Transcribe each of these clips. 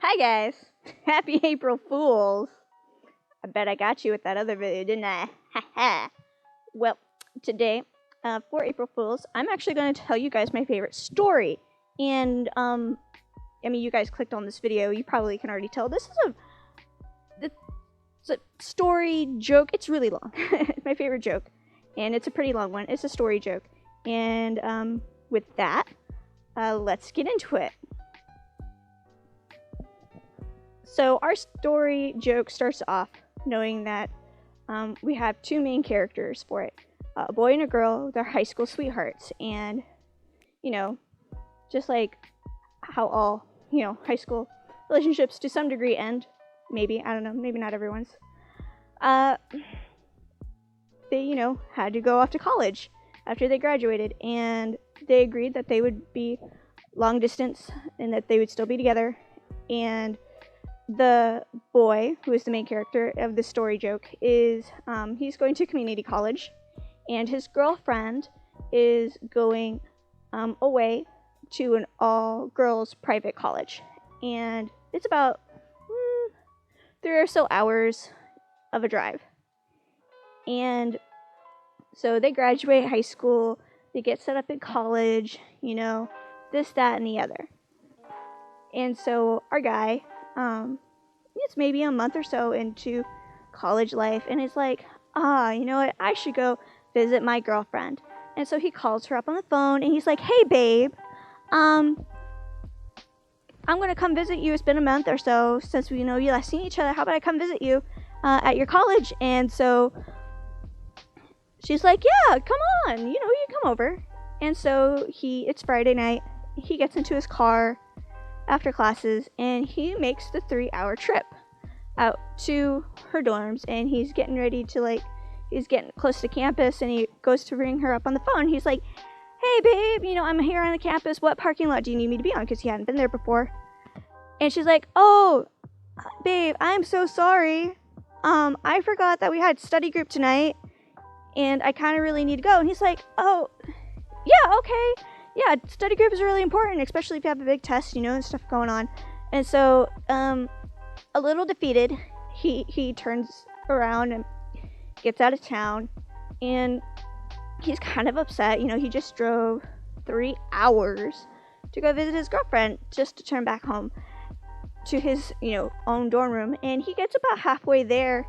Hi guys! Happy April Fools! I bet I got you with that other video, didn't I? Haha! Well, today, for April Fools, I'm actually going to tell you guys my favorite story. And, you guys clicked on this video, you probably can already tell. This is a story joke. It's really long. It's my favorite joke. And it's a pretty long one. It's a story joke. And, with that, let's get into it. So our story joke starts off knowing that we have two main characters for it. A boy and a girl, they're high school sweethearts. And, just like how all, high school relationships to some degree end. Maybe, I don't know, maybe not everyone's. They, had to go off to college after they graduated. And they agreed that they would be long distance and that they would still be together. And the boy, who is the main character of the story joke, is he's going to community college, and his girlfriend is going away to an all-girls private college, and it's about 3 or so hours of a drive. And so they graduate high school, they get set up in college, this, that, and the other. And so our guy, it's maybe a month or so into college life, and he's like, you know what, I should go visit my girlfriend. And so he calls her up on the phone, and he's like, hey babe, I'm gonna come visit you. It's been a month or so since we you last seen each other. How about I come visit you at your college? And so she's like, yeah, come on, you come over. And so it's Friday night, he gets into his car after classes, and he makes the 3-hour trip out to her dorms, and he's getting ready to he's getting close to campus, and he goes to ring her up on the phone. He's like, hey babe, I'm here on the campus, what parking lot do you need me to be on? Because he hadn't been there before. And she's like, oh babe, I'm so sorry, I forgot that we had study group tonight, and I kind of really need to go. And he's like, oh yeah, okay, yeah, study group is really important, especially if you have a big test, and stuff going on. And so, a little defeated, he turns around and gets out of town, and he's kind of upset. He just drove 3 hours to go visit his girlfriend just to turn back home to his, own dorm room. And he gets about halfway there,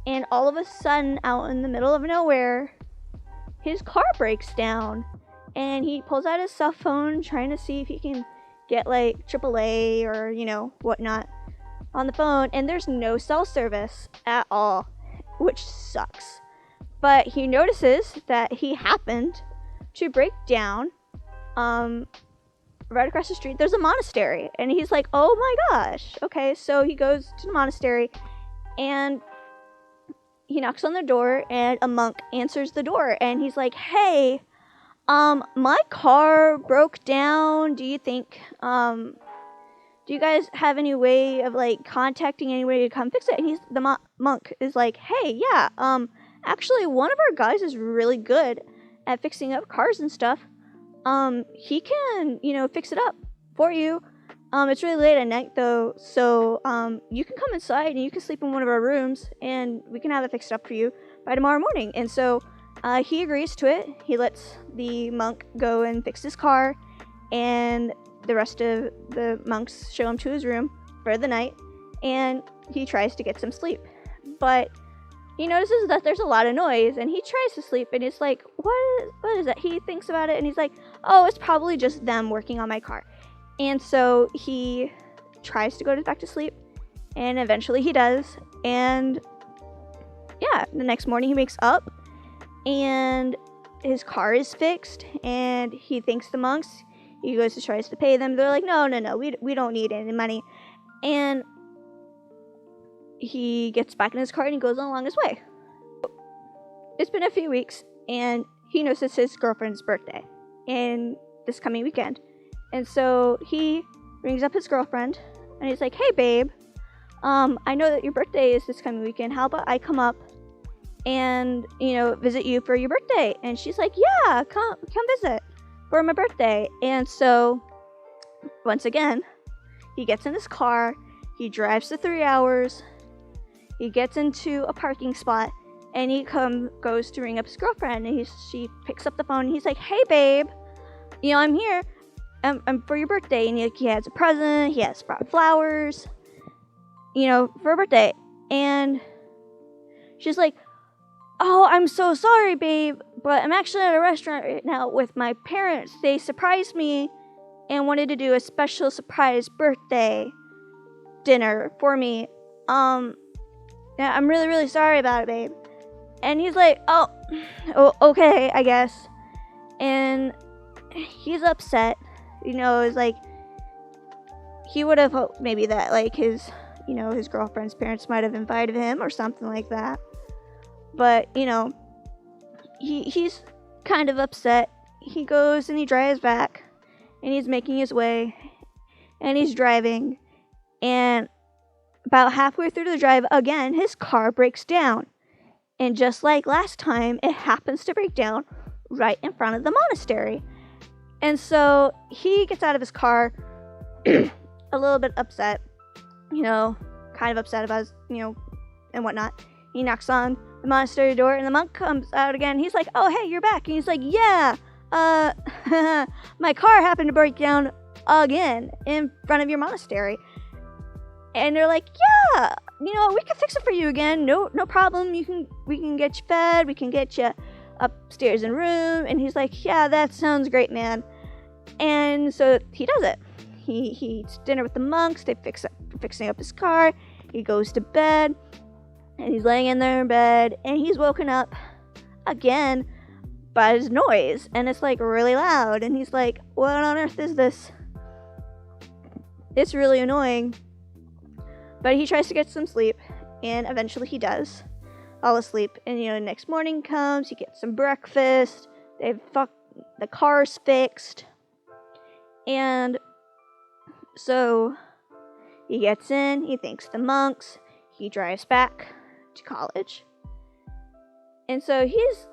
and all of a sudden, out in the middle of nowhere, his car breaks down. And he pulls out his cell phone, trying to see if he can get AAA or, whatnot on the phone. And there's no cell service at all, which sucks. But he notices that he happened to break down right across the street. There's a monastery. And he's like, oh my gosh. Okay, so he goes to the monastery, and he knocks on the door, and a monk answers the door. And he's like, hey, my car broke down. Do you think, do you guys have any way of, contacting anybody to come fix it? And the monk is like, hey, yeah, actually, one of our guys is really good at fixing up cars and stuff. He can, fix it up for you. It's really late at night, though, so, you can come inside, and you can sleep in one of our rooms, and we can have it fixed up for you by tomorrow morning. And so, he agrees to it. He lets the monk go and fix his car, and the rest of the monks show him to his room for the night, and he tries to get some sleep. But he notices that there's a lot of noise, and he tries to sleep, and he's like, what is that? He thinks about it, and he's like, oh, it's probably just them working on my car. And so he tries to go back to sleep, and eventually he does. And yeah, the next morning he wakes up, and his car is fixed, and he thanks the monks. He goes to tries to pay them. They're like, no, we don't need any money. And he gets back in his car, and he goes along his way. It's been a few weeks, and he knows it's his girlfriend's birthday in this coming weekend. And so he rings up his girlfriend, and he's like, hey babe, I know that your birthday is this coming weekend. How about I come up and visit you for your birthday? And she's like, yeah, come visit for my birthday. And so once again, he gets in his car, He drives the 3 hours. He gets into a parking spot, and he goes to ring up his girlfriend, and she picks up the phone, and he's like, "Hey, babe, I'm here. I'm for your birthday." And he has a present. He has brought flowers, for her birthday. And she's like, "Oh, I'm so sorry, babe, but I'm actually at a restaurant right now with my parents. They surprised me and wanted to do a special surprise birthday dinner for me. Yeah, I'm really, really sorry about it, babe." And he's like, oh, okay, I guess. And he's upset. It's like, he would have hoped maybe that, like, his girlfriend's parents might have invited him or something like that. But, he's kind of upset. He goes and he drives back, and he's making his way, and he's driving, and about halfway through the drive, again, his car breaks down. And just like last time, it happens to break down right in front of the monastery. And so he gets out of his car a little bit upset, kind of upset about his, and whatnot. He knocks on the monastery door, and the monk comes out again. He's like, "Oh, hey, you're back." And he's like, "Yeah, my car happened to break down again in front of your monastery." And they're like, "Yeah, we can fix it for you again. No problem. We can get you fed. We can get you upstairs in a room." And he's like, "Yeah, that sounds great, man." And so he does it. He eats dinner with the monks. They fixing up his car. He goes to bed, and he's laying in there in bed, and he's woken up again by his noise, and it's like really loud. And he's like, "What on earth is this? It's really annoying." But he tries to get some sleep, and eventually he does fall asleep. And, next morning comes, he gets some breakfast, the car's fixed. And so he gets in, he thanks the monks, he drives back to college. And so he's,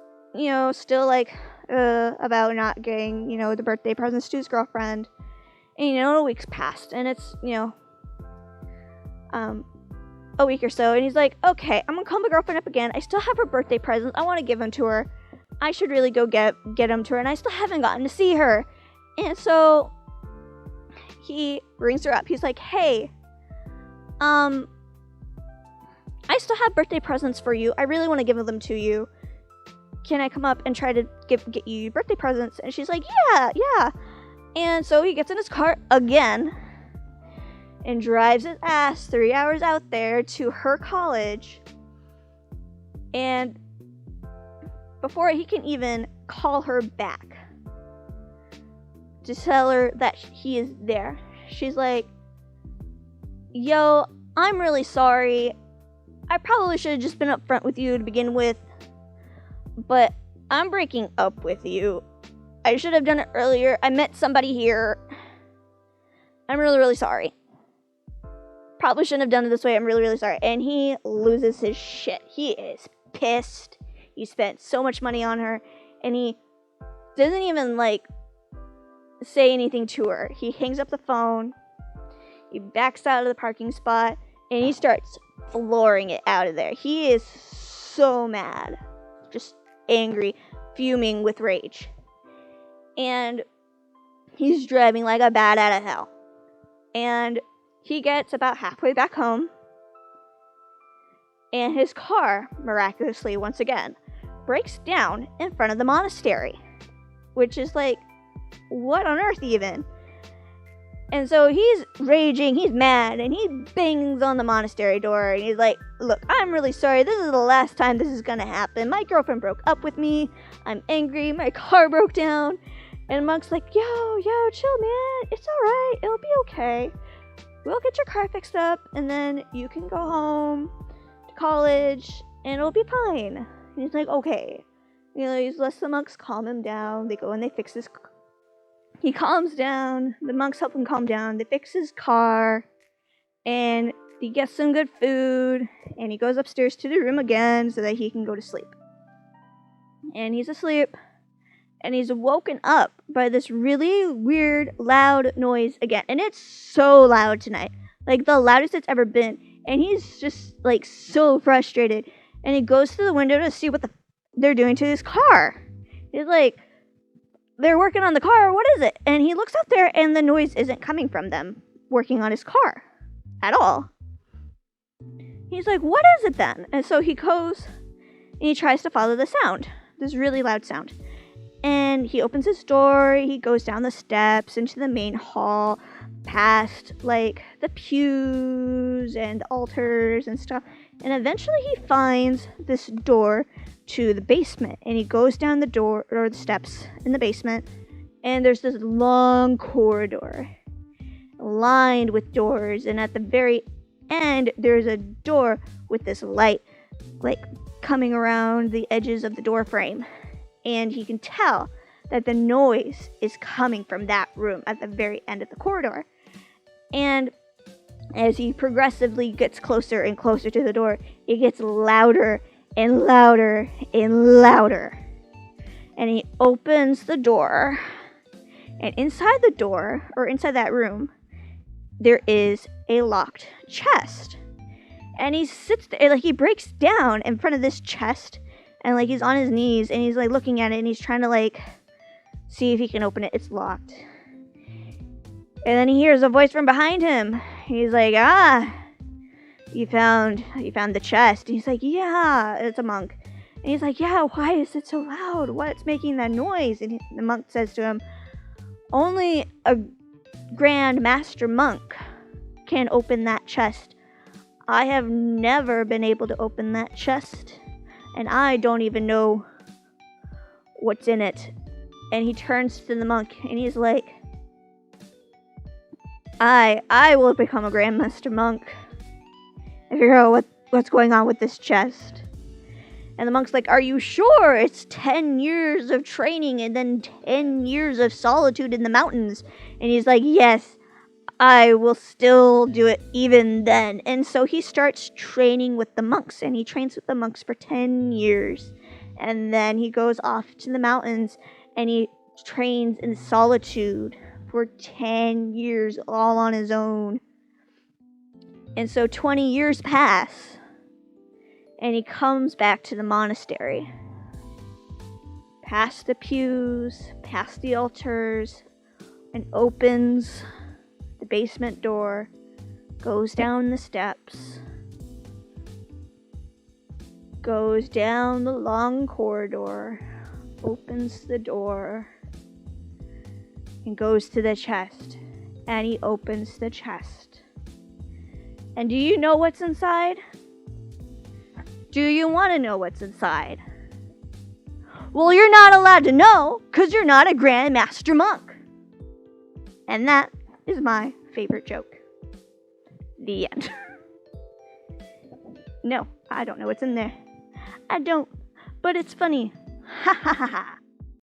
still like, about not getting, the birthday presents to his girlfriend. And, a week's passed, and it's, a week or so, and he's like, "Okay, I'm gonna call my girlfriend up again. I still have her birthday presents. I want to give them to her. I should really go get them to her, and I still haven't gotten to see her." And so he rings her up. He's like, "Hey, I still have birthday presents for you. I really want to give them to you. Can I come up and try to get you birthday presents?" And she's like, yeah. And so he gets in his car again and drives his ass 3 hours out there to her college. And before he can even call her back to tell her that he is there, she's like, "Yo, I'm really sorry. I probably should have just been upfront with you to begin with, but I'm breaking up with you. I should have done it earlier. I met somebody here. I'm really, really sorry. Probably shouldn't have done it this way. I'm really, really sorry." And he loses his shit. He is pissed. He spent so much money on her, and he doesn't even, say anything to her. He hangs up the phone. He backs out of the parking spot, and he starts flooring it out of there. He is so mad. Just angry, fuming with rage. And he's driving like a bat out of hell. And he gets about halfway back home, and his car, miraculously once again, breaks down in front of the monastery, which is like, what on earth even? And so he's raging, he's mad, and he bangs on the monastery door, and he's like, "Look, I'm really sorry. This is the last time this is gonna happen. My girlfriend broke up with me. I'm angry. My car broke down." And Monk's like, yo, chill, man. It's alright. It'll be okay. We'll get your car fixed up, and then you can go home to college, and it'll be fine. And he's like, okay. He lets the monks calm him down. They go and they fix his car. He calms down. The monks help him calm down. They fix his car, and he gets some good food, and he goes upstairs to the room again so that he can go to sleep. And he's asleep, and he's woken up by this really weird, loud noise again. And it's so loud tonight. like the loudest it's ever been. And he's just like so frustrated. And he goes to the window to see what they're doing to his car. He's like, they're working on the car. What is it? And he looks out there, and the noise isn't coming from them working on his car at all. He's like, what is it then? And so he goes and he tries to follow the sound, this really loud sound. And he opens his door. He goes down the steps into the main hall, past like the pews and altars and stuff. And eventually he finds this door to the basement, and he goes down the door or the steps in the basement, and there's this long corridor lined with doors, and at the very end there's a door with this light like coming around the edges of the door frame, and he can tell that the noise is coming from that room at the very end of the corridor. And as he progressively gets closer and closer to the door, it gets louder and louder and louder. And he opens the door, and inside the door, or inside that room, there is a locked chest. And he sits there, like he breaks down in front of this chest, and like he's on his knees, and he's like looking at it, and he's trying to like see if he can open it. It's locked. And then he hears a voice from behind him. He's like, you found the chest. And he's like, yeah, it's a monk. And he's like, yeah, why is it so loud? What's making that noise? And the monk says to him, only a Grand Master Monk can open that chest. I have never been able to open that chest, and I don't even know what's in it. And he turns to the monk, and he's like, I will become a Grand Master Monk and figure out what's going on with this chest. And the monk's like, are you sure? It's 10 years of training and then 10 years of solitude in the mountains. And he's like, yes, I will still do it even then. And so he starts training with the monks, and he trains with the monks for 10 years. And then he goes off to the mountains, and he trains in solitude for 10 years all on his own. And so 20 years pass, and he comes back to the monastery, past the pews, past the altars, and opens the basement door, goes down the steps, goes down the long corridor, opens the door, and goes to the chest. And he opens the chest. And do you know what's inside? Do you want to know what's inside? Well, you're not allowed to know, because you're not a Grand Master Monk. And that is my favorite joke. The end. No, I don't know what's in there. I don't, but it's funny. Ha ha ha ha.